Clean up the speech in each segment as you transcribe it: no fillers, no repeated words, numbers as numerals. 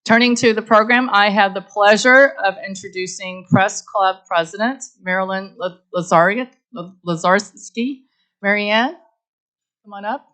Turning to the program, I have the pleasure of introducing Press Club President Marilyn Lazarski. Marianne, come on up.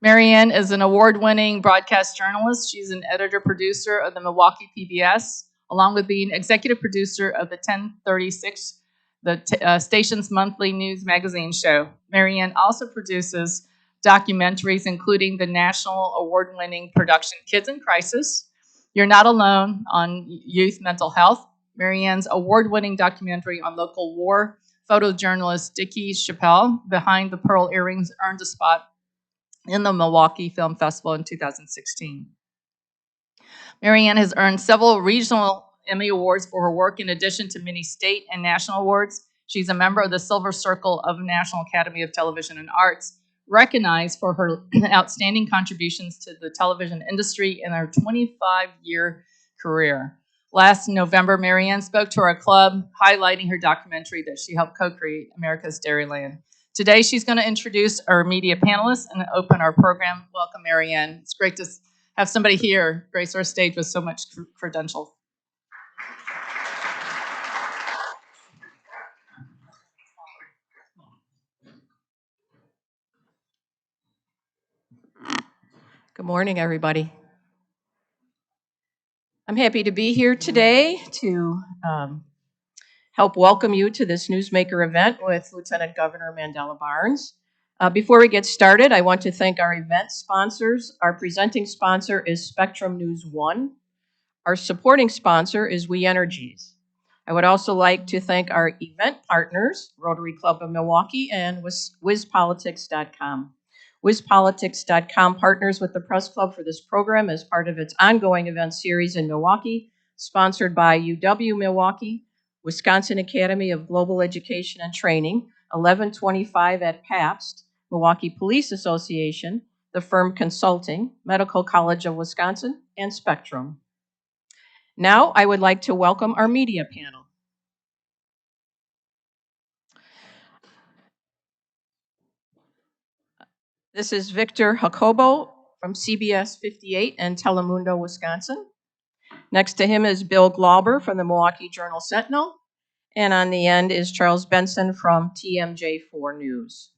Marianne is an award-winning broadcast journalist. She's an editor-producer of the Milwaukee PBS, along with being executive producer of the 1036, the station's monthly news magazine show. Marianne also produces documentaries, including the national award-winning production Kids in Crisis, You're Not Alone on Youth Mental Health, Marianne's award-winning documentary on local war photojournalist Dickie Chappelle, Behind the Pearl Earrings, earned a spot in the Milwaukee Film Festival in 2016. Marianne has earned several regional Emmy Awards for her work in addition to many state and national awards. She's a member of the Silver Circle of National Academy of Television and Arts, recognized for her outstanding contributions to the television industry in her 25-year career. Last November, Marianne spoke to our club, highlighting her documentary that she helped co-create, America's Dairyland. Today, she's going to introduce our media panelists and open our program. Welcome, Marianne. It's great to have somebody here grace our stage with so much credentials. Good morning, everybody. I'm happy to be here today to help welcome you to this Newsmaker event with Lieutenant Governor Mandela Barnes. Before we get started, I want to thank our event sponsors. Our presenting sponsor is Spectrum News 1. Our supporting sponsor is We Energies. I would also like to thank our event partners, Rotary Club of Milwaukee and WizPolitics.com. WizPolitics.com partners with the Press Club for this program as part of its ongoing event series in Milwaukee, sponsored by UW Milwaukee, Wisconsin Academy of Global Education and Training, 1125 at Pabst, Milwaukee Police Association, the firm Consulting, Medical College of Wisconsin, and Spectrum. Now, I would like to welcome our media panel. This is Victor Jacobo from CBS 58 and Telemundo, Wisconsin. Next to him is Bill Glauber from the Milwaukee Journal-Sentinel. And on the end is Charles Benson from TMJ4 News.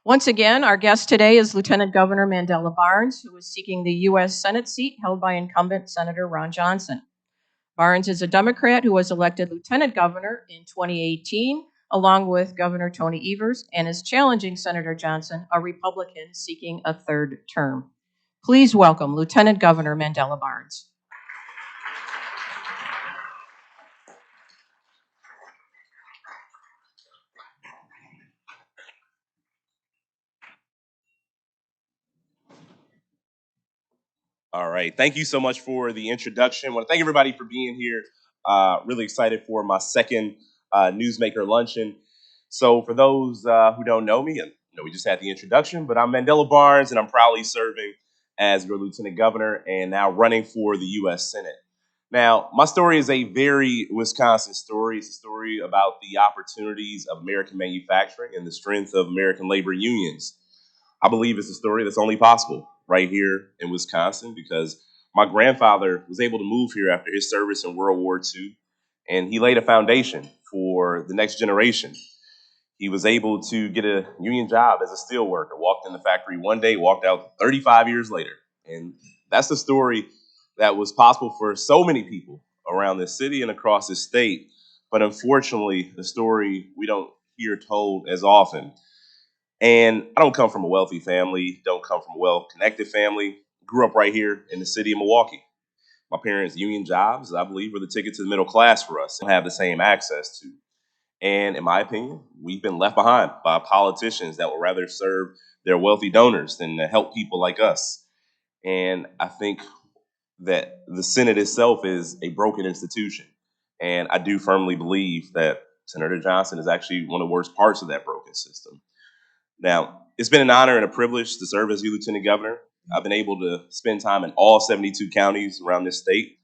Once again, our guest today is Lieutenant Governor Mandela Barnes, who is seeking the U.S. Senate seat held by incumbent Senator Ron Johnson. Barnes is a Democrat who was elected Lieutenant Governor in 2018, along with Governor Tony Evers, and is challenging Senator Johnson, a Republican seeking a third term. Please welcome Lieutenant Governor Mandela Barnes. All right. Thank you so much for the introduction. I want to thank everybody for being here. Really excited for my second Newsmaker luncheon. So for those who don't know me, and we just had the introduction, but I'm Mandela Barnes, and I'm proudly serving as your Lieutenant Governor and now running for the U.S. Senate. Now, my story is a very Wisconsin story. It's a story about the opportunities of American manufacturing and the strength of American labor unions. I believe it's a story that's only possible right here in Wisconsin because my grandfather was able to move here after his service in World War II, and he laid a foundation for the next generation. He was able to get a union job as a steel worker, walked in the factory one day, walked out 35 years later. And that's the story that was possible for so many people around this city and across this state. But unfortunately, the story we don't hear told as often. And I don't come from a wealthy family, don't come from a well-connected family. Grew up right here in the city of Milwaukee. My parents' union jobs, I believe, were the ticket to the middle class for us and have the same access to. And in my opinion, we've been left behind by politicians that would rather serve their wealthy donors than to help people like us. And I think that the Senate itself is a broken institution. And I do firmly believe that Senator Johnson is actually one of the worst parts of that broken system. Now, it's been an honor and a privilege to serve as your Lieutenant Governor. I've been able to spend time in all 72 counties around this state,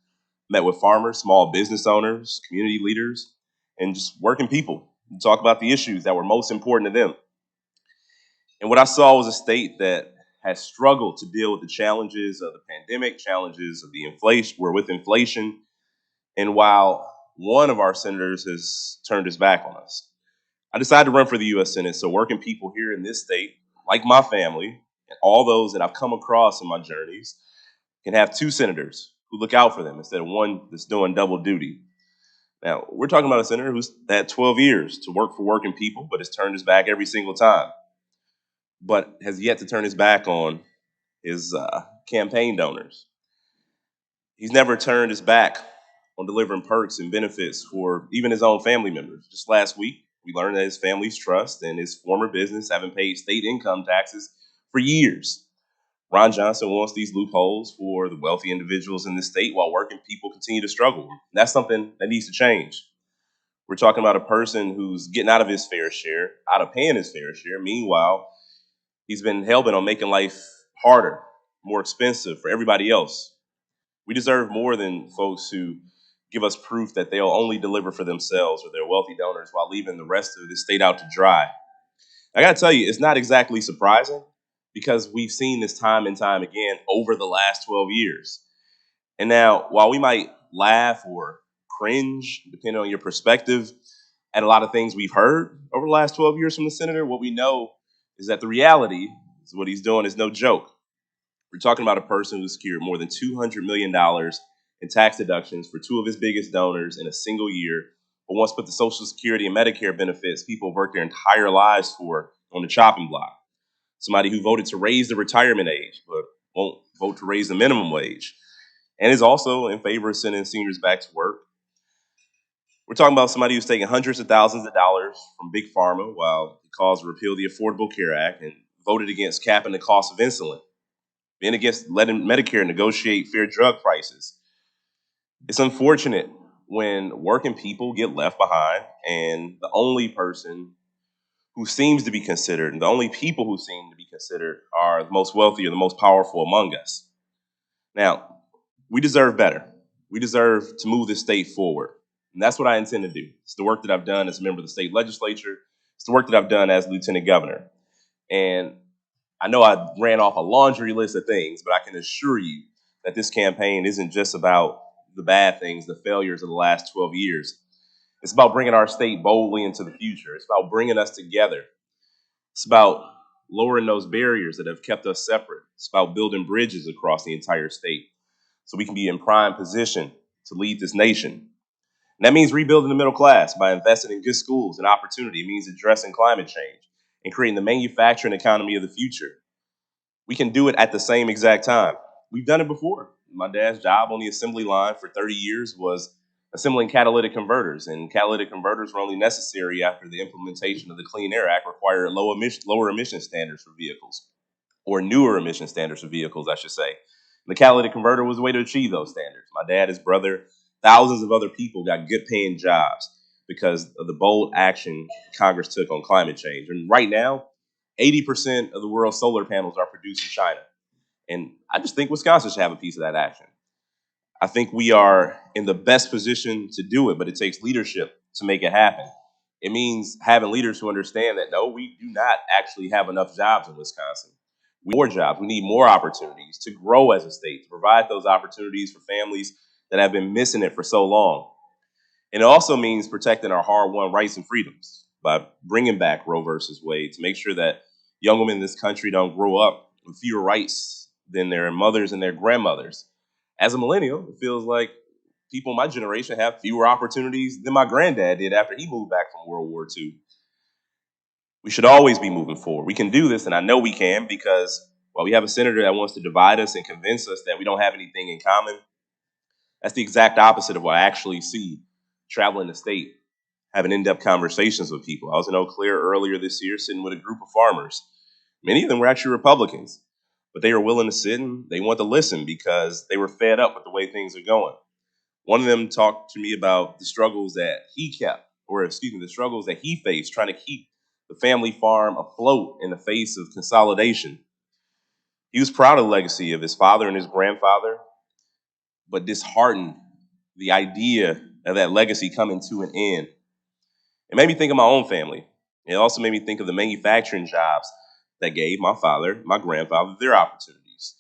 met with farmers, small business owners, community leaders, and just working people to talk about the issues that were most important to them. And what I saw was a state that has struggled to deal with the challenges of the pandemic, challenges of the inflation. We're with inflation. And while one of our senators has turned his back on us, I decided to run for the U.S. Senate so working people here in this state, like my family, and all those that I've come across in my journeys, can have two senators who look out for them instead of one that's doing double duty. Now, we're talking about a senator who's had 12 years to work for working people, but has turned his back every single time, but has yet to turn his back on his campaign donors. He's never turned his back on delivering perks and benefits for even his own family members. Just last week, we learned that his family's trust and his former business haven't paid state income taxes for years. Ron Johnson wants these loopholes for the wealthy individuals in the state while working people continue to struggle. And that's something that needs to change. We're talking about a person who's getting out of his fair share, out of paying his fair share. Meanwhile, he's been hell-bent on making life harder, more expensive for everybody else. We deserve more than folks who give us proof that they'll only deliver for themselves or their wealthy donors while leaving the rest of the state out to dry. I got to tell you, it's not exactly surprising because we've seen this time and time again over the last 12 years. And now, while we might laugh or cringe, depending on your perspective, at a lot of things we've heard over the last 12 years from the senator, what we know is that the reality is what he's doing is no joke. We're talking about a person who secured more than $200 million in tax deductions for two of his biggest donors in a single year, but wants to put the Social Security and Medicare benefits people have worked their entire lives for on the chopping block. Somebody who voted to raise the retirement age, but won't vote to raise the minimum wage, and is also in favor of sending seniors back to work. We're talking about somebody who's taking hundreds of thousands of dollars from Big Pharma while he calls to repeal the Affordable Care Act and voted against capping the cost of insulin, being against letting Medicare negotiate fair drug prices. It's unfortunate when working people get left behind and the only person who seems to be considered, and the only people who seem to be considered are the most wealthy or the most powerful among us. Now, we deserve better. We deserve to move this state forward. And that's what I intend to do. It's the work that I've done as a member of the state legislature. It's the work that I've done as lieutenant governor. And I know I ran off a laundry list of things, but I can assure you that this campaign isn't just about the bad things, the failures of the last 12 years. It's about bringing our state boldly into the future. It's about bringing us together. It's about lowering those barriers that have kept us separate. It's about building bridges across the entire state so we can be in prime position to lead this nation. And that means rebuilding the middle class by investing in good schools and opportunity. It means addressing climate change and creating the manufacturing economy of the future. We can do it at the same exact time. We've done it before. My dad's job on the assembly line for 30 years was assembling catalytic converters, and catalytic converters were only necessary after the implementation of the Clean Air Act required lower emission standards for vehicles, or newer emission standards for vehicles, I should say. The catalytic converter was a way to achieve those standards. My dad, his brother, thousands of other people got good paying jobs because of the bold action Congress took on climate change. And right now, 80% of the world's solar panels are produced in China. And I just think Wisconsin should have a piece of that action. I think we are in the best position to do it, but it takes leadership to make it happen. It means having leaders who understand that, no, we do not actually have enough jobs in Wisconsin. We need more jobs. We need more opportunities to grow as a state, to provide those opportunities for families that have been missing it for so long. And it also means protecting our hard-won rights and freedoms by bringing back Roe versus Wade to make sure that young women in this country don't grow up with fewer rights than their mothers and their grandmothers. As a millennial, it feels like people in my generation have fewer opportunities than my granddad did after he moved back from World War II. We should always be moving forward. We can do this, and I know we can because while we have a senator that wants to divide us and convince us that we don't have anything in common, that's the exact opposite of what I actually see traveling the state, having in-depth conversations with people. I was in Eau Claire earlier this year sitting with a group of farmers. Many of them were actually Republicans, but they were willing to sit and they want to listen because they were fed up with the way things are going. One of them talked to me about the struggles that the struggles that he faced trying to keep the family farm afloat in the face of consolidation. He was proud of the legacy of his father and his grandfather, but disheartened the idea of that legacy coming to an end. It made me think of my own family. It also made me think of the manufacturing jobs that gave my father, my grandfather, their opportunities.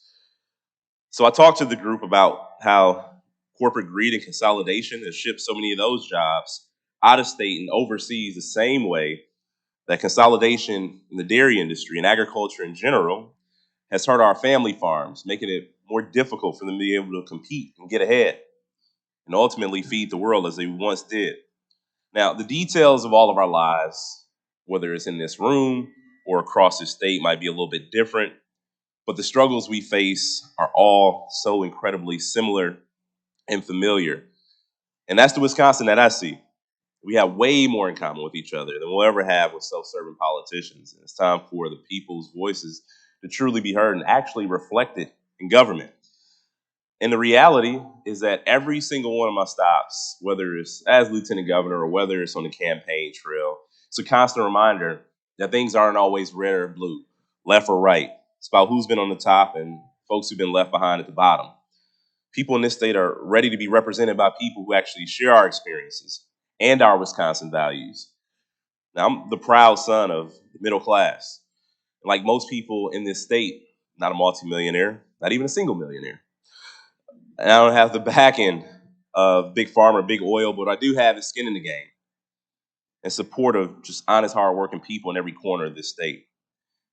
So I talked to the group about how corporate greed and consolidation has shipped so many of those jobs out of state and overseas the same way that consolidation in the dairy industry and agriculture in general has hurt our family farms, making it more difficult for them to be able to compete and get ahead and ultimately feed the world as they once did. Now, the details of all of our lives, whether it's in this room or across the state, might be a little bit different, but the struggles we face are all so incredibly similar and familiar. And that's the Wisconsin that I see. We have way more in common with each other than we'll ever have with self-serving politicians. And it's time for the people's voices to truly be heard and actually reflected in government. And the reality is that every single one of my stops, whether it's as lieutenant governor or whether it's on the campaign trail, it's a constant reminder that things aren't always red or blue, left or right. It's about who's been on the top and folks who've been left behind at the bottom. People in this state are ready to be represented by people who actually share our experiences and our Wisconsin values. Now, I'm the proud son of the middle class. Like most people in this state, not a multimillionaire, not even a single millionaire. And I don't have the backing of big pharma, big oil, but I do have his skin in the game and support of just honest, hardworking people in every corner of this state.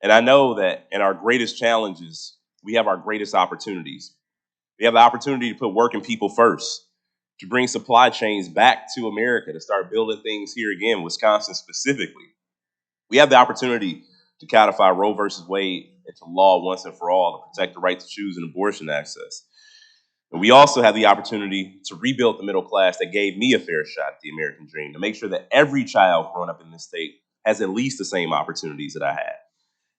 And I know that in our greatest challenges, we have our greatest opportunities. We have the opportunity to put working people first, to bring supply chains back to America, to start building things here again, Wisconsin specifically. We have the opportunity to codify Roe versus Wade into law once and for all to protect the right to choose and abortion access. And we also have the opportunity to rebuild the middle class that gave me a fair shot at the American dream, to make sure that every child growing up in this state has at least the same opportunities that I had.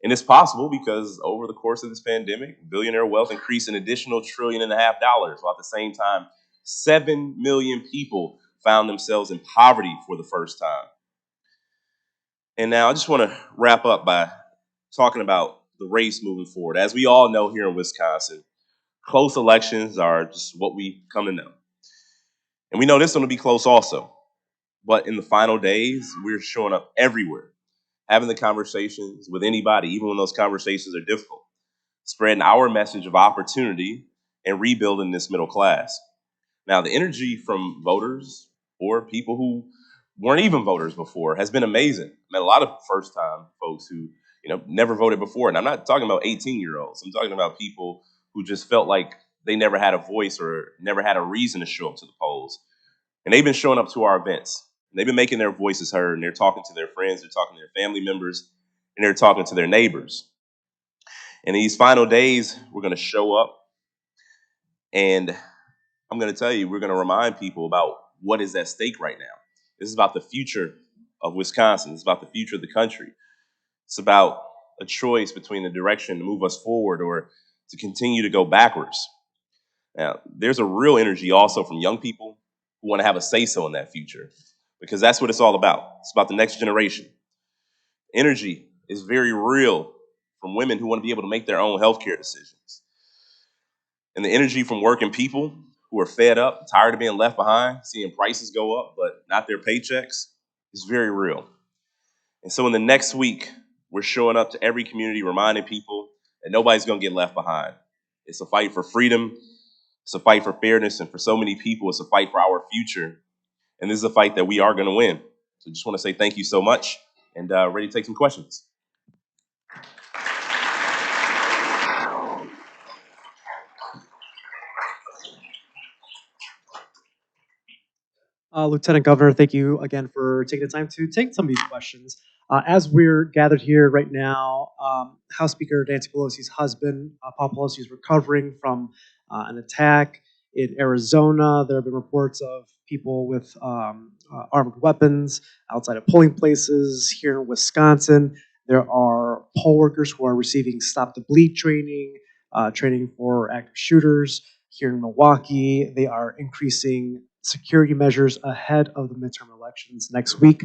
And it's possible because over the course of this pandemic, billionaire wealth increased an additional $1.5 trillion, while at the same time, 7 million people found themselves in poverty for the first time. And now I just want to wrap up by talking about the race moving forward. As we all know here in Wisconsin, close elections are just what we come to know. And we know this one will be close also. But in the final days, we're showing up everywhere, having the conversations with anybody, even when those conversations are difficult, spreading our message of opportunity and rebuilding this middle class. Now, the energy from voters or people who weren't even voters before has been amazing. I met a lot of first-time folks who, never voted before. And I'm not talking about 18-year-olds. I'm talking about people who just felt like they never had a voice or never had a reason to show up to the polls. And they've been showing up to our events. And they've been making their voices heard, and they're talking to their friends, they're talking to their family members, and they're talking to their neighbors. And these final days, we're going to show up, and I'm going to tell you, we're going to remind people about what is at stake right now. This is about the future of Wisconsin. It's about the future of the country. It's about a choice between the direction to move us forward or to continue to go backwards. Now, there's a real energy also from young people who want to have a say-so in that future, because that's what it's all about. It's about the next generation. Energy is very real from women who want to be able to make their own healthcare decisions. And the energy from working people who are fed up, tired of being left behind, seeing prices go up, but not their paychecks, is very real. And so in the next week, we're showing up to every community, reminding people that nobody's going to get left behind. It's a fight for freedom. It's a fight for fairness. And for so many people, it's a fight for our future. And this is a fight that we are going to win. So just want to say thank you so much, and ready to take some questions. Lieutenant Governor, thank you again for taking the time to take some of these questions. As we're gathered here right now, House Speaker Nancy Pelosi's husband, Paul Pelosi, is recovering from an attack in Arizona. There have been reports of people with armed weapons outside of polling places here in Wisconsin. There are poll workers who are receiving stop the bleed training, training for active shooters here in Milwaukee. They are increasing security measures ahead of the midterm elections next week.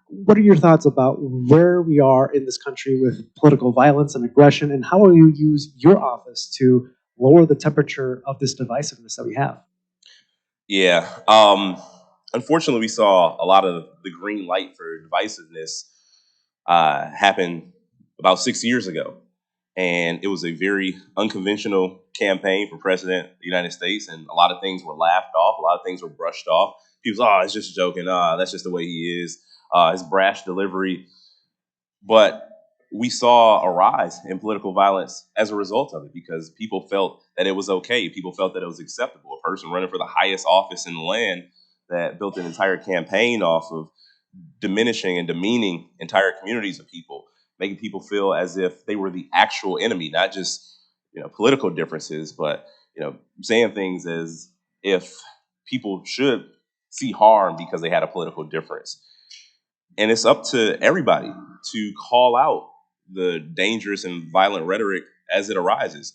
What are your thoughts about where we are in this country with political violence and aggression, and how will you use your office to lower the temperature of this divisiveness that we have? Yeah. Unfortunately, we saw a lot of the green light for divisiveness happen about 6 years ago. And it was a very unconventional campaign for president of the United States. And a lot of things were laughed off. A lot of things were brushed off. People, oh, it's just joking. That's just the way he is. His brash delivery. But we saw a rise in political violence as a result of it because people felt that it was okay. People felt that it was acceptable. A person running for the highest office in the land that built an entire campaign off of diminishing and demeaning entire communities of people, making people feel as if they were the actual enemy, not just political differences, but saying things as if people should see harm because they had a political difference. And it's up to everybody to call out the dangerous and violent rhetoric as it arises.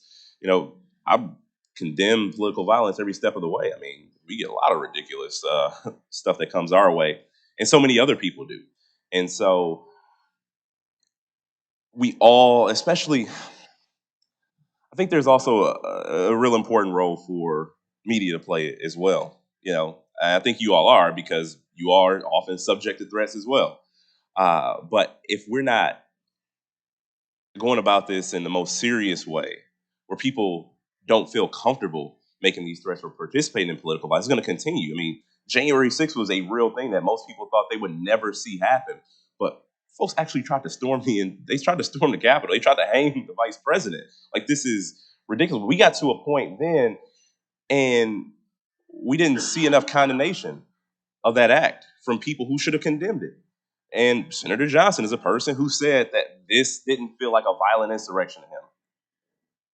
I condemn political violence every step of the way. I mean, we get a lot of ridiculous stuff that comes our way, and so many other people do. And so we all, especially, I think there's also a real important role for media to play as well. I think you all are because you are often subject to threats as well. But if we're not going about this in the most serious way, where people don't feel comfortable making these threats or participating in political violence, it's going to continue. I mean, January 6th was a real thing that most people thought they would never see happen. But folks actually tried to storm they tried to storm the Capitol. They tried to hang the vice president. Like, this is ridiculous. We got to a point then, and we didn't see enough condemnation of that act from people who should have condemned it. And Senator Johnson is a person who said that this didn't feel like a violent insurrection to him.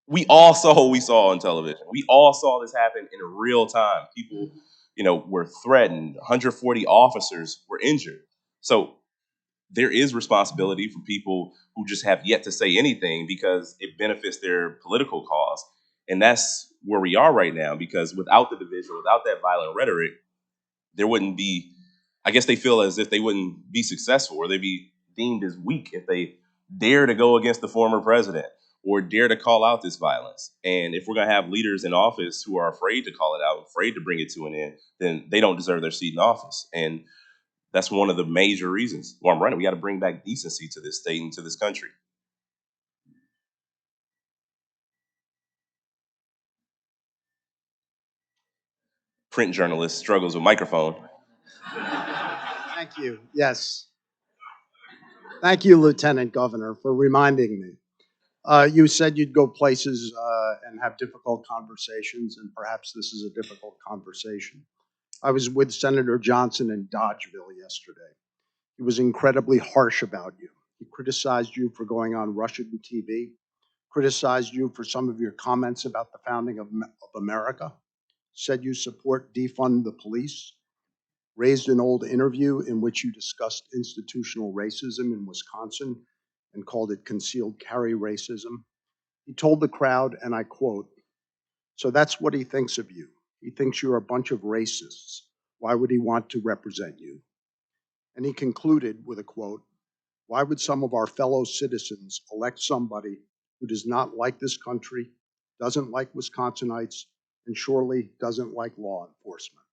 We all saw what we saw on television. We all saw this happen in real time. People, were threatened. 140 officers were injured. So there is responsibility for people who just have yet to say anything because it benefits their political cause. And that's where we are right now, because without the division, without that violent rhetoric, there wouldn't be, I guess they feel as if they wouldn't be successful, or they'd be deemed as weak if they dare to go against the former president or dare to call out this violence. And if we're going to have leaders in office who are afraid to call it out, afraid to bring it to an end, then they don't deserve their seat in office. And that's one of the major reasons why I'm running. We got to bring back decency to this state and to this country. Print journalist struggles with microphone. Thank you. Yes. Thank you, Lieutenant Governor, for reminding me. You said you'd go places and have difficult conversations, and perhaps this is a difficult conversation. I was with Senator Johnson in Dodgeville yesterday. He was incredibly harsh about you. He criticized you for going on Russian TV, criticized you for some of your comments about the founding of America, said you support defund the police, raised an old interview in which you discussed institutional racism in Wisconsin and called it concealed carry racism. He told the crowd, and I quote, "So that's what he thinks of you. He thinks you're a bunch of racists. Why would he want to represent you?" And he concluded with a quote, "Why would some of our fellow citizens elect somebody who does not like this country, doesn't like Wisconsinites, and surely doesn't like law enforcement?"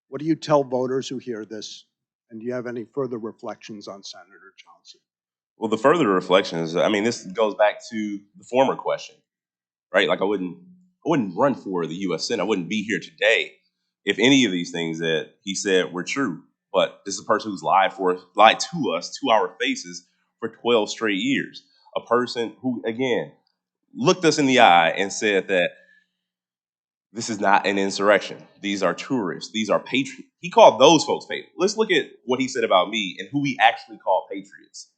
What do you tell voters who hear this? And do you have any further reflections on Senator Johnson? Well, the further reflections, I mean, this goes back to the former question, right? Like, I wouldn't run for the U.S. Senate. I wouldn't be here today if any of these things that he said were true. But this is a person who's lied to us, to our faces, for 12 straight years. A person who, again, looked us in the eye and said that this is not an insurrection. These are tourists. These are patriots. He called those folks patriots. Let's look at what he said about me and who he actually called patriots.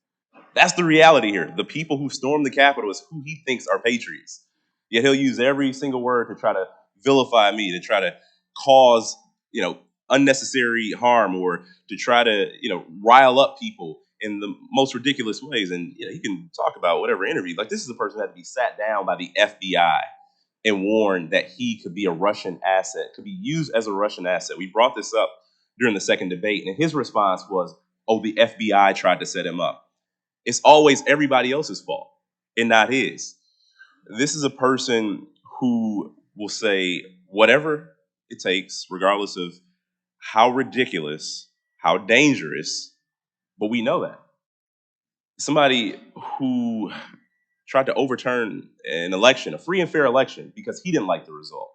That's the reality here. The people who stormed the Capitol is who he thinks are patriots. Yet he'll use every single word to try to vilify me, to try to cause, unnecessary harm, or to try to, rile up people in the most ridiculous ways. And he can talk about whatever interview. Like, this is a person that had to be sat down by the FBI and warned that he could be a Russian asset, could be used as a Russian asset. We brought this up during the second debate, and his response was, "Oh, the FBI tried to set him up." It's always everybody else's fault and not his. This is a person who will say whatever it takes, regardless of how ridiculous, how dangerous, but we know that. somebody who tried to overturn an election, a free and fair election, because he didn't like the result.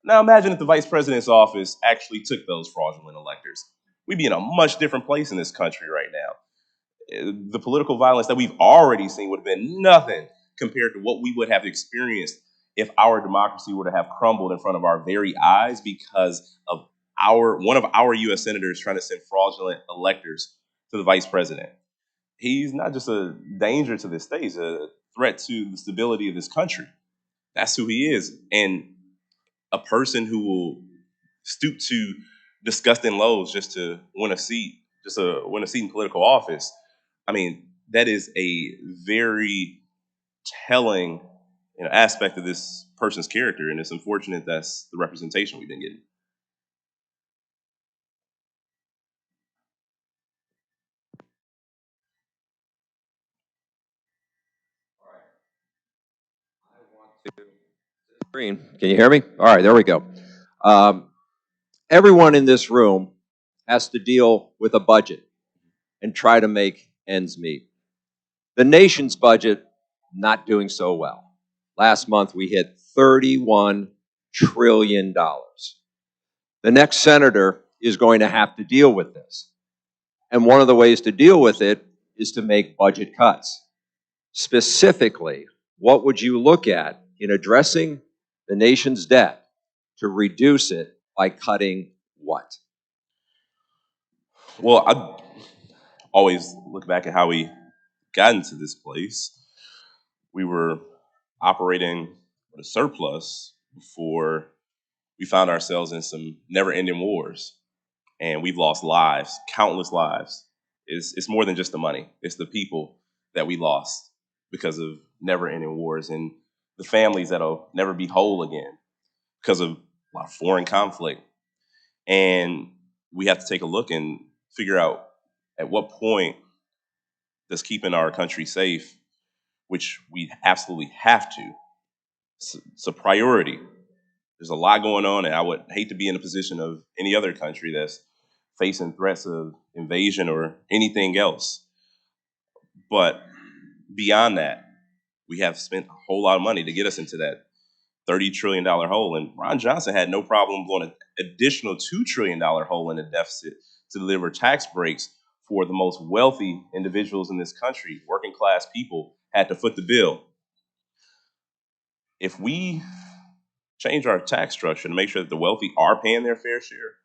Now imagine if the vice president's office actually took those fraudulent electors. We'd be in a much different place in this country right now. The political violence that we've already seen would have been nothing compared to what we would have experienced if our democracy were to have crumbled in front of our very eyes because of one of our U.S. senators trying to send fraudulent electors to the vice president. He's not just a danger to this state, he's a threat to the stability of this country. That's who he is. And a person who will stoop to disgusting lows just to win a seat, just to win a seat in political office. I mean, that is a very telling aspect of this person's character, and it's unfortunate that's the representation we've been getting. Green. Can you hear me? All right, there we go. Everyone in this room has to deal with a budget and try to make ends meet. The nation's budget, not doing so well. Last month, we hit $31 trillion. The next senator is going to have to deal with this. And one of the ways to deal with it is to make budget cuts. Specifically, what would you look at in addressing the nation's debt to reduce it by cutting what? Well, I always look back at how we got into this place. We were operating with a surplus before we found ourselves in some never-ending wars, and we've lost lives, countless lives. It's more than just the money. It's the people that we lost because of never-ending wars and the families that'll never be whole again because of foreign conflict. And we have to take a look and figure out at what point does keeping our country safe, which we absolutely have to, it's a priority. There's a lot going on, and I would hate to be in a position of any other country that's facing threats of invasion or anything else. But beyond that, we have spent a whole lot of money to get us into that $30 trillion hole. And Ron Johnson had no problem blowing an additional $2 trillion hole in the deficit to deliver tax breaks for the most wealthy individuals in this country. Working class people had to foot the bill. If we change our tax structure to make sure that the wealthy are paying their fair share,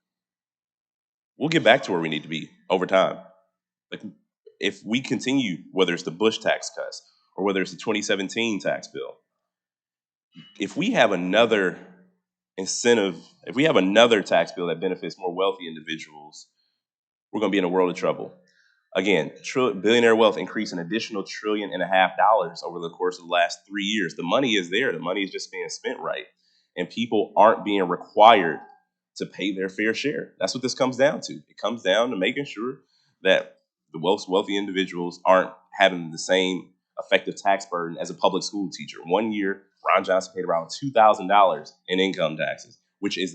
we'll get back to where we need to be over time. Like, if we continue, whether it's the Bush tax cuts or whether it's the 2017 tax bill, if we have another incentive, if we have another tax bill that benefits more wealthy individuals, we're going to be in a world of trouble. Again, billionaire wealth increased an additional $1.5 trillion over the course of the last 3 years. The money is there. The money is just being spent right. And people aren't being required to pay their fair share. That's what this comes down to. It comes down to making sure that the wealthy individuals aren't having the same effective tax burden as a public school teacher. 1 year, Ron Johnson paid around $2,000 in income taxes, which is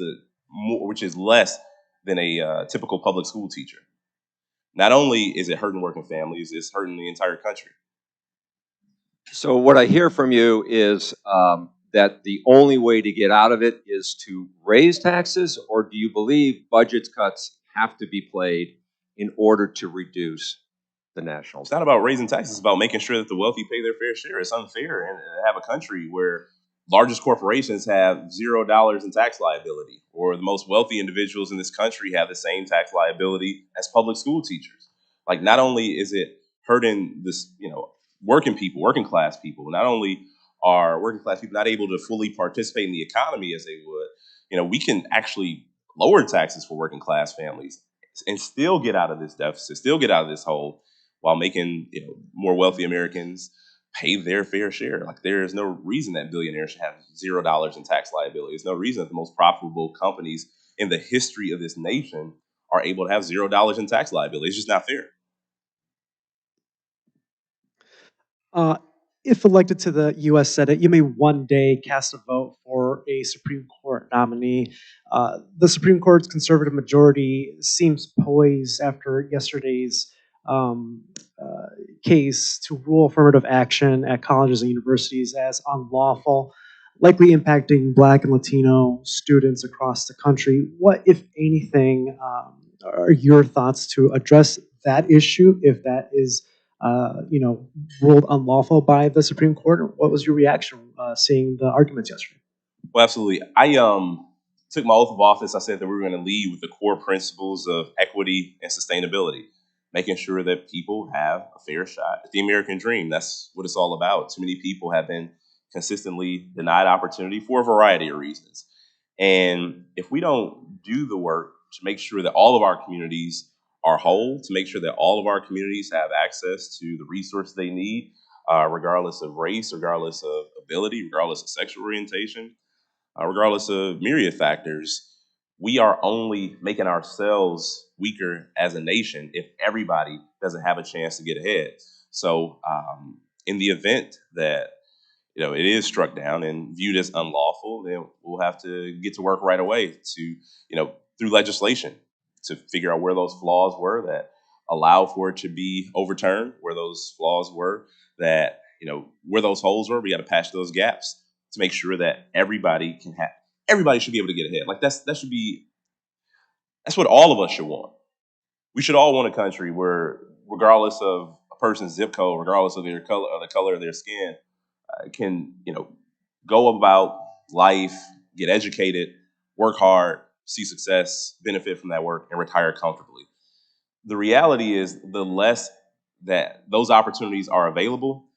less than a typical public school teacher. Not only is it hurting working families, it's hurting the entire country. So what I hear from you is that the only way to get out of it is to raise taxes, or do you believe budget cuts have to be played in order to reduce the national It's not about raising taxes, it's about making sure that the wealthy pay their fair share. It's unfair and have a country where largest corporations have $0 in tax liability, or the most wealthy individuals in this country have the same tax liability as public school teachers. Like, not only is it hurting this, working people, working class people, not only are working class people not able to fully participate in the economy as they would, we can actually lower taxes for working class families and still get out of this deficit, still get out of this hole while making more wealthy Americans pay their fair share. Like, there is no reason that billionaires should have $0 in tax liability. There's no reason that the most profitable companies in the history of this nation are able to have $0 in tax liability. It's just not fair. If elected to the U.S. Senate, you may one day cast a vote for a Supreme Court nominee. The Supreme Court's conservative majority seems poised after yesterday's case to rule affirmative action at colleges and universities as unlawful, likely impacting Black and Latino students across the country. What, if anything, are your thoughts to address that issue if that is, ruled unlawful by the Supreme Court? What was your reaction seeing the arguments yesterday? Well, absolutely. I took my oath of office. I said that we were going to lead with the core principles of equity and sustainability, making sure that people have a fair shot at the American dream. That's what it's all about. Too many people have been consistently denied opportunity for a variety of reasons. And if we don't do the work to make sure that all of our communities are whole, to make sure that all of our communities have access to the resources they need, regardless of race, regardless of ability, regardless of sexual orientation, regardless of myriad factors, we are only making ourselves weaker as a nation if everybody doesn't have a chance to get ahead. So, in the event that it is struck down and viewed as unlawful, then we'll have to get to work right away to, through legislation, to figure out where those flaws were that allow for it to be overturned, where those flaws were that, where those holes were. We got to patch those gaps to make sure that everybody should be able to get ahead. Like that's what all of us should want. We should all want a country where, regardless of a person's zip code, regardless of their color, or the color of their skin, can go about life, get educated, work hard, see success, benefit from that work, and retire comfortably. The reality is, the less that those opportunities are available,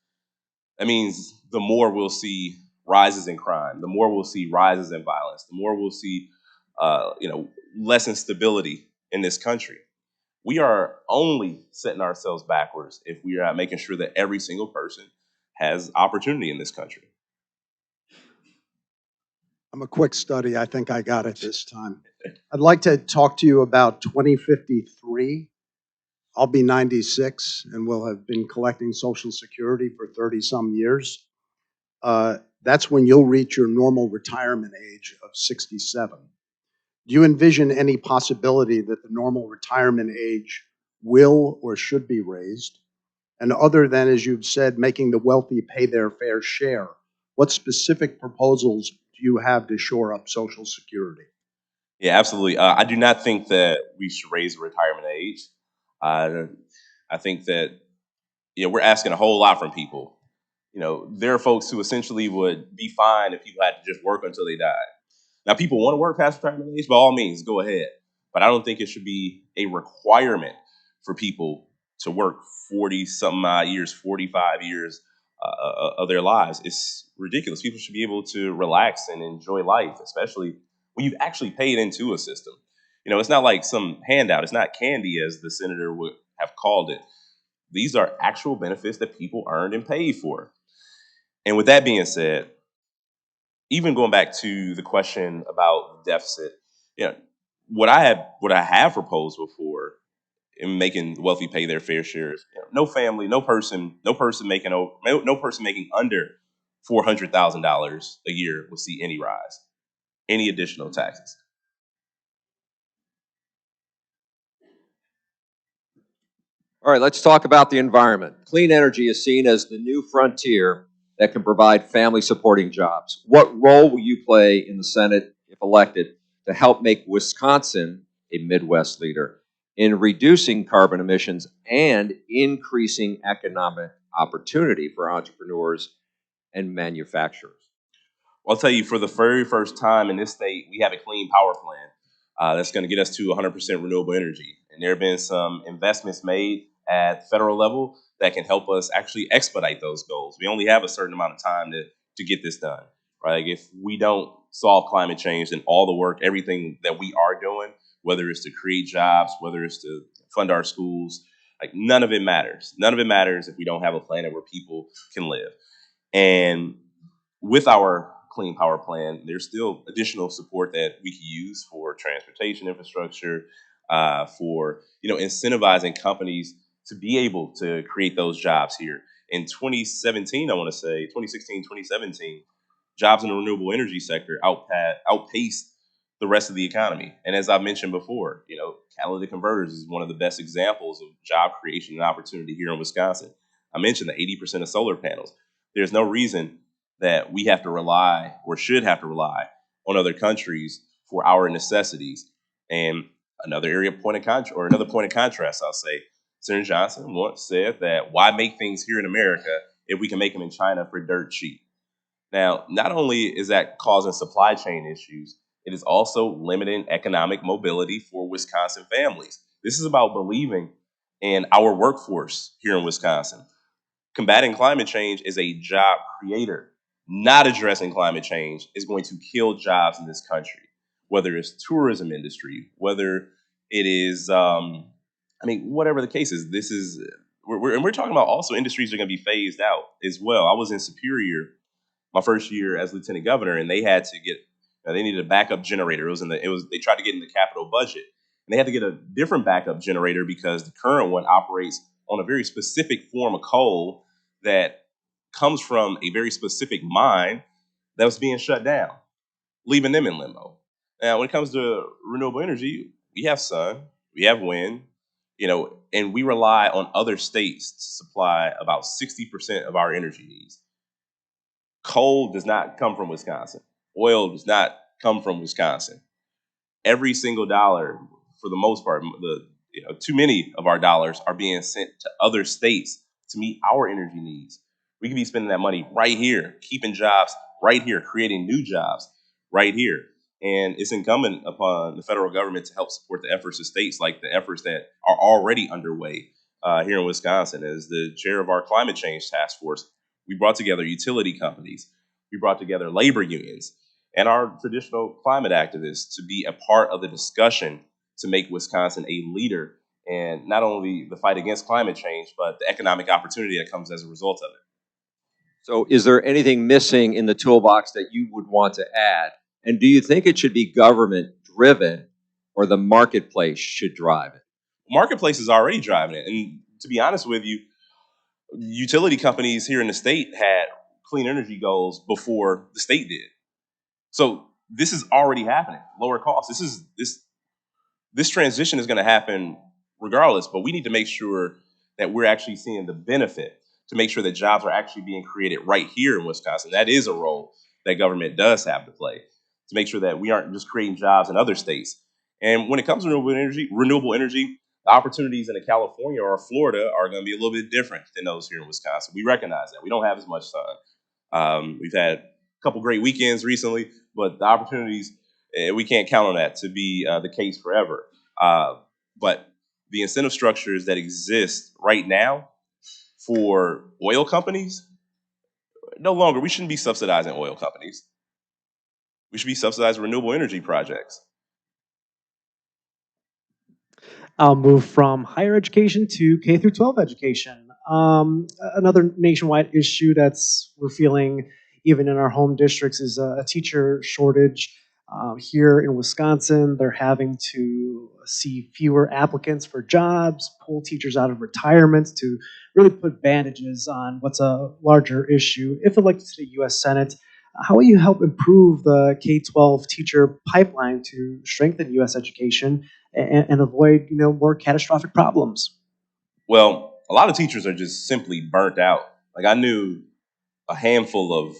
that means the more we'll see rises in crime, the more we'll see rises in violence, the more we'll see, less instability in this country. We are only setting ourselves backwards if we are not making sure that every single person has opportunity in this country. I'm a quick study. I think I got it this time. I'd like to talk to you about 2053. I'll be 96 and will have been collecting Social Security for 30 some years. That's when you'll reach your normal retirement age of 67. Do you envision any possibility that the normal retirement age will or should be raised? And other than, as you've said, making the wealthy pay their fair share, what specific proposals do you have to shore up Social Security? Yeah, absolutely. I do not think that we should raise the retirement age. I think that we're asking a whole lot from people. There are folks who essentially would be fine if people had to just work until they died. Now, people want to work past retirement age, by all means, go ahead. But I don't think it should be a requirement for people to work 40 something odd years, 45 years of their lives. It's ridiculous. People should be able to relax and enjoy life, especially when you've actually paid into a system. It's not like some handout. It's not candy, as the senator would have called it. These are actual benefits that people earned and paid for. And with that being said, even going back to the question about the deficit, what I have proposed before in making wealthy pay their fair shares, no family, no person making under $400,000 a year will see any rise, any additional taxes. All right, let's talk about the environment. Clean energy is seen as the new frontier that can provide family supporting jobs. What role will you play in the Senate, if elected, to help make Wisconsin a Midwest leader in reducing carbon emissions and increasing economic opportunity for entrepreneurs and manufacturers? Well, I'll tell you, for the very first time in this state, we have a clean power plan that's going to get us to 100% renewable energy. And there have been some investments made at the federal level that can help us actually expedite those goals. We only have a certain amount of time to get this done, right? Like, if we don't solve climate change, then all the work, everything that we are doing, whether it's to create jobs, whether it's to fund our schools, like, none of it matters. None of it matters if we don't have a planet where people can live. And with our clean power plan, there's still additional support that we can use for transportation infrastructure, for incentivizing companies to be able to create those jobs here. In 2017, I want to say 2016, 2017, jobs in the renewable energy sector outpaced the rest of the economy. And as I mentioned before, catalytic converters is one of the best examples of job creation and opportunity here in Wisconsin. I mentioned the 80% of solar panels. There's no reason that we have to rely or should have to rely on other countries for our necessities. And another point of contrast, I'll say, Senator Johnson once said that why make things here in America if we can make them in China for dirt cheap? Now, not only is that causing supply chain issues, it is also limiting economic mobility for Wisconsin families. This is about believing in our workforce here in Wisconsin. Combating climate change is a job creator. Not addressing climate change is going to kill jobs in this country, whether it's tourism industry, whether it is, whatever the case is. We're talking about also industries that are going to be phased out as well. I was in Superior my first year as lieutenant governor, and they had to get they needed a backup generator. They tried to get in the capital budget, and they had to get a different backup generator because the current one operates on a very specific form of coal that comes from a very specific mine that was being shut down, leaving them in limbo. Now, when it comes to renewable energy, we have sun, we have wind, and we rely on other states to supply about 60% of our energy needs. Coal does not come from Wisconsin. Oil does not come from Wisconsin. Every single dollar, for the most part, too many of our dollars are being sent to other states to meet our energy needs. We could be spending that money right here, keeping jobs right here, creating new jobs right here. And it's incumbent upon the federal government to help support the efforts of states like the efforts that are already underway here in Wisconsin. As the chair of our climate change task force, we brought together utility companies, we brought together labor unions, and our traditional climate activists to be a part of the discussion to make Wisconsin a leader in not only the fight against climate change, but the economic opportunity that comes as a result of it. So is there anything missing in the toolbox that you would want to add? And do you think it should be government driven or the marketplace should drive it? Marketplace is already driving it. And to be honest with you, utility companies here in the state had clean energy goals before the state did. So this is already happening. Lower costs. This transition is going to happen regardless, but we need to make sure that we're actually seeing the benefit, to make sure that jobs are actually being created right here in Wisconsin. That is a role that government does have to play, to make sure that we aren't just creating jobs in other states. And when it comes to renewable energy, the opportunities in California or Florida are going to be a little bit different than those here in Wisconsin. We recognize that. We don't have as much sun. We've had a couple great weekends recently, but the opportunities, we can't count on that to be the case forever. But the incentive structures that exist right now for oil companies, no longer, we shouldn't be subsidizing oil companies. We should be subsidizing renewable energy projects. I'll move from higher education to K through 12 education. Another nationwide issue that's we're feeling even in our home districts is a teacher shortage. Here in Wisconsin, they're having to see fewer applicants for jobs, pull teachers out of retirement to really put bandages on what's a larger issue. If elected to the U.S. Senate, how will you help improve the K-12 teacher pipeline to strengthen U.S. education and avoid, more catastrophic problems? Well, a lot of teachers are just simply burnt out. Like I knew a handful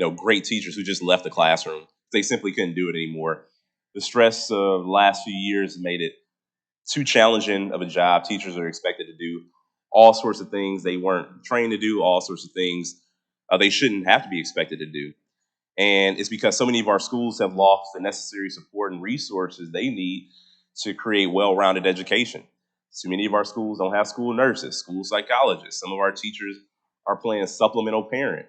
of great teachers who just left the classroom. They simply couldn't do it anymore. The stress of the last few years made it too challenging of a job. Teachers are expected to do all sorts of things they weren't trained to do, all sorts of things they shouldn't have to be expected to do. And it's because so many of our schools have lost the necessary support and resources they need to create well-rounded education. So many of our schools don't have school nurses, school psychologists. Some of our teachers are playing supplemental parent.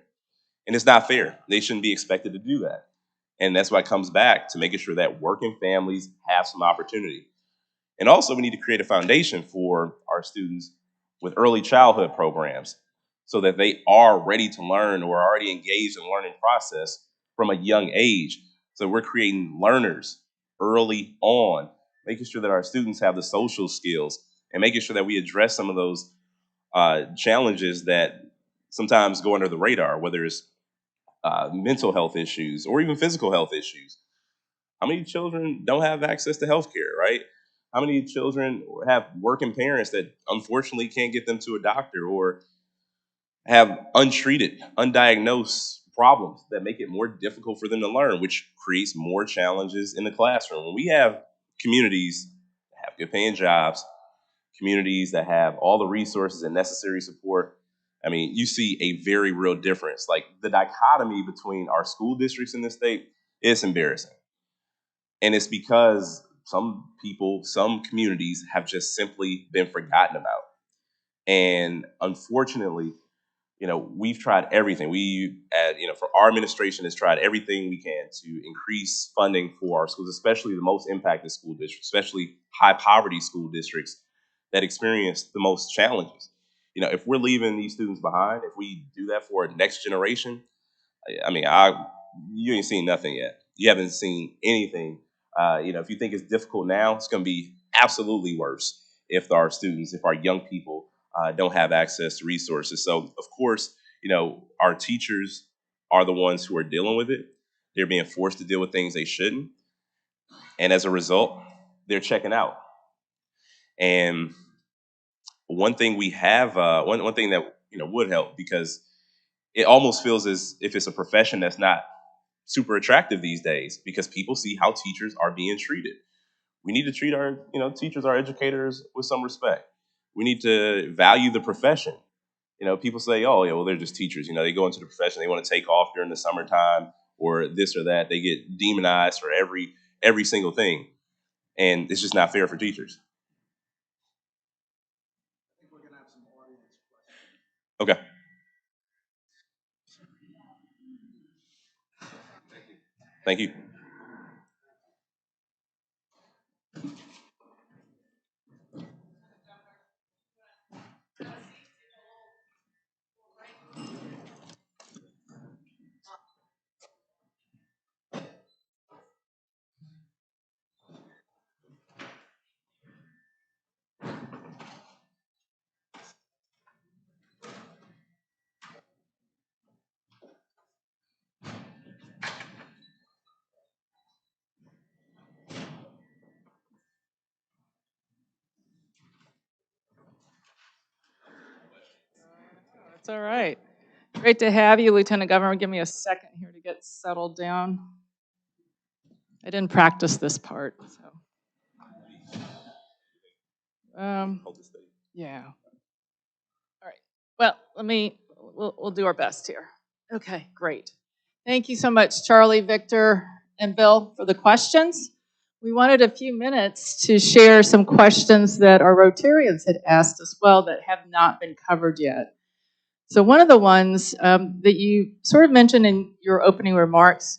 And it's not fair. They shouldn't be expected to do that. And that's why it comes back to making sure that working families have some opportunity. And also, we need to create a foundation for our students with early childhood programs so that they are ready to learn or are already engaged in the learning process from a young age. So we're creating learners early on, making sure that our students have the social skills and making sure that we address some of those challenges that sometimes go under the radar, whether it's mental health issues or even physical health issues. How many children don't have access to healthcare, right? How many children have working parents that unfortunately can't get them to a doctor, or have untreated, undiagnosed problems that make it more difficult for them to learn, which creates more challenges in the classroom. When we have communities that have good paying jobs, communities that have all the resources and necessary support, I mean, you see a very real difference. Like the dichotomy between our school districts in this state is embarrassing. And it's because some people, some communities have just simply been forgotten about. And unfortunately, we've tried everything. For our administration has tried everything we can to increase funding for our schools, especially the most impacted school districts, especially high poverty school districts that experience the most challenges. If we're leaving these students behind, if we do that for a next generation, I mean, you ain't seen nothing yet. You haven't seen anything. If you think it's difficult now, it's going to be absolutely worse if our young people don't have access to resources. So, of course, our teachers are the ones who are dealing with it. They're being forced to deal with things they shouldn't, and as a result, they're checking out. And one thing we have, one thing that would help, because it almost feels as if it's a profession that's not super attractive these days, because people see how teachers are being treated. We need to treat our teachers, our educators, with some respect. We need to value the profession. People say, oh yeah, well, they're just teachers. They go into the profession, they want to take off during the summertime or this or that. They get demonized for every single thing, and it's just not fair for teachers. Okay. Thank you. That's all right. Great to have you, Lieutenant Governor. Give me a second here to get settled down. I didn't practice this part, so. Yeah. All right. Well, we'll do our best here. Okay, great. Thank you so much, Charlie, Victor, and Bill, for the questions. We wanted a few minutes to share some questions that our Rotarians had asked as well that have not been covered yet. So one of the ones that you sort of mentioned in your opening remarks,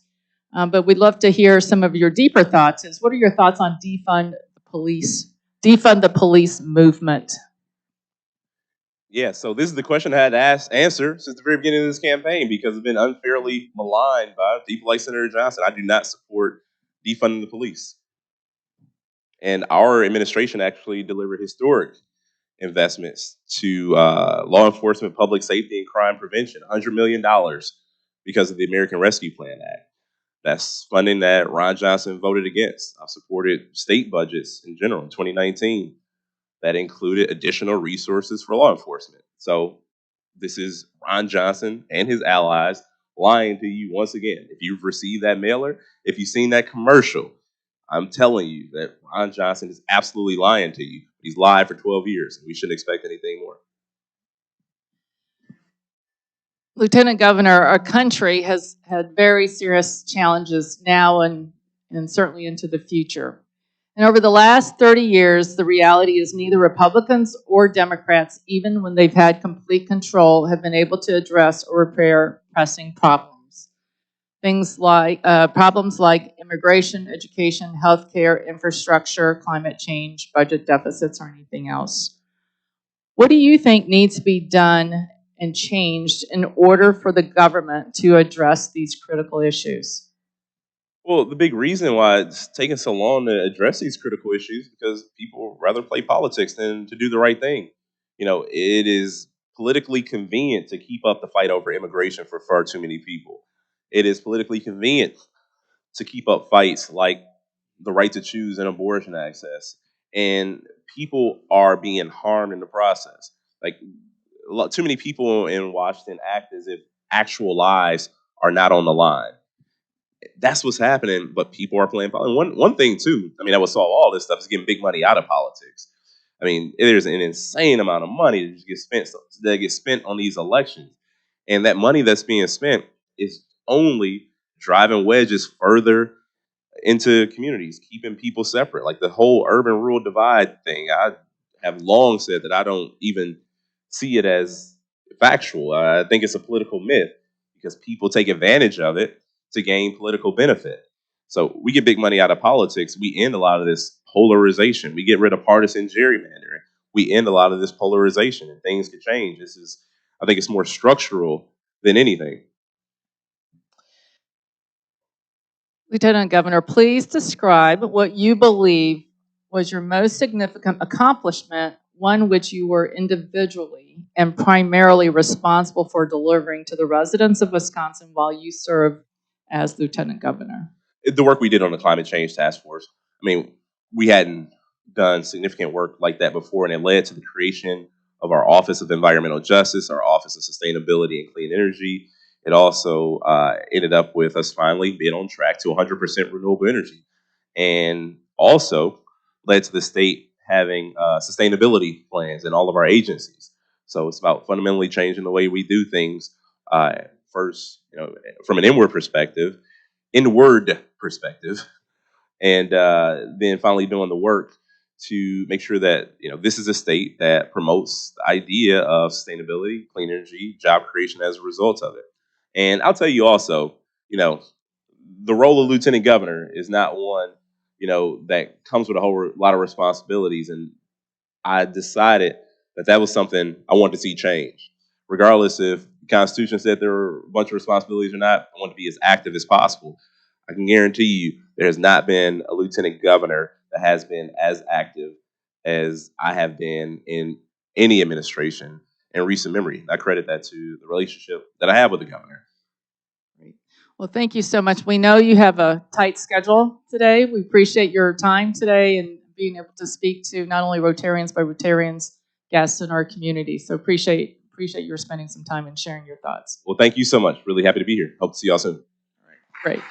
but we'd love to hear some of your deeper thoughts, is what are your thoughts on defund the police movement? Yeah, so this is the question I had to answer since the very beginning of this campaign, because it's been unfairly maligned by people like Senator Johnson. I do not support defunding the police. And our administration actually delivered historic investments to law enforcement, public safety, and crime prevention, $100 million because of the American Rescue Plan Act. That's funding that Ron Johnson voted against. I supported state budgets in general in 2019 that included additional resources for law enforcement. So this is Ron Johnson and his allies lying to you once again. If you've received that mailer, if you've seen that commercial, I'm telling you that Ron Johnson is absolutely lying to you. He's lied for 12 years. We shouldn't expect anything more. Lieutenant Governor, our country has had very serious challenges now and certainly into the future. And over the last 30 years, the reality is neither Republicans or Democrats, even when they've had complete control, have been able to address or repair pressing problems. Things like problems like immigration, education, healthcare, infrastructure, climate change, budget deficits, or anything else. What do you think needs to be done and changed in order for the government to address these critical issues? Well, the big reason why it's taking so long to address these critical issues is because people rather play politics than to do the right thing. It is politically convenient to keep up the fight over immigration for far too many people. It is politically convenient to keep up fights like the right to choose and abortion access. And people are being harmed in the process. Like, too many people in Washington act as if actual lives are not on the line. That's what's happening, but people are playing politics. One thing too, I mean, that would solve all this stuff is getting big money out of politics. I mean, there's an insane amount of money that gets spent on these elections, and that money that's being spent is only driving wedges further into communities, keeping people separate. Like the whole urban-rural divide thing, I have long said that I don't even see it as factual. I think it's a political myth because people take advantage of it to gain political benefit. So we get big money out of politics. We end a lot of this polarization. We get rid of partisan gerrymandering. We end a lot of this polarization, and things could change. I think it's more structural than anything. Lieutenant Governor, please describe what you believe was your most significant accomplishment, one which you were individually and primarily responsible for delivering to the residents of Wisconsin while you served as Lieutenant Governor. The work we did on the climate change task force. I mean, we hadn't done significant work like that before, and it led to the creation of our Office of Environmental Justice, our Office of Sustainability and Clean Energy. It also ended up with us finally being on track to 100% renewable energy, and also led to the state having sustainability plans in all of our agencies. So it's about fundamentally changing the way we do things. First, from an inward perspective, and then finally doing the work to make sure that this is a state that promotes the idea of sustainability, clean energy, job creation as a result of it. And I'll tell you also, the role of lieutenant governor is not one that comes with a whole lot of responsibilities, and I decided that was something I wanted to see change. Regardless if the Constitution said there were a bunch of responsibilities or not, I want to be as active as possible. I can guarantee you there has not been a lieutenant governor that has been as active as I have been in any administration in recent memory. I credit that to the relationship that I have with the governor. Great. Well, thank you so much. We know you have a tight schedule today. We appreciate your time today and being able to speak to not only Rotarians, but Rotarians guests in our community. So appreciate your spending some time and sharing your thoughts. Well, thank you so much. Really happy to be here. Hope to see y'all soon. Great.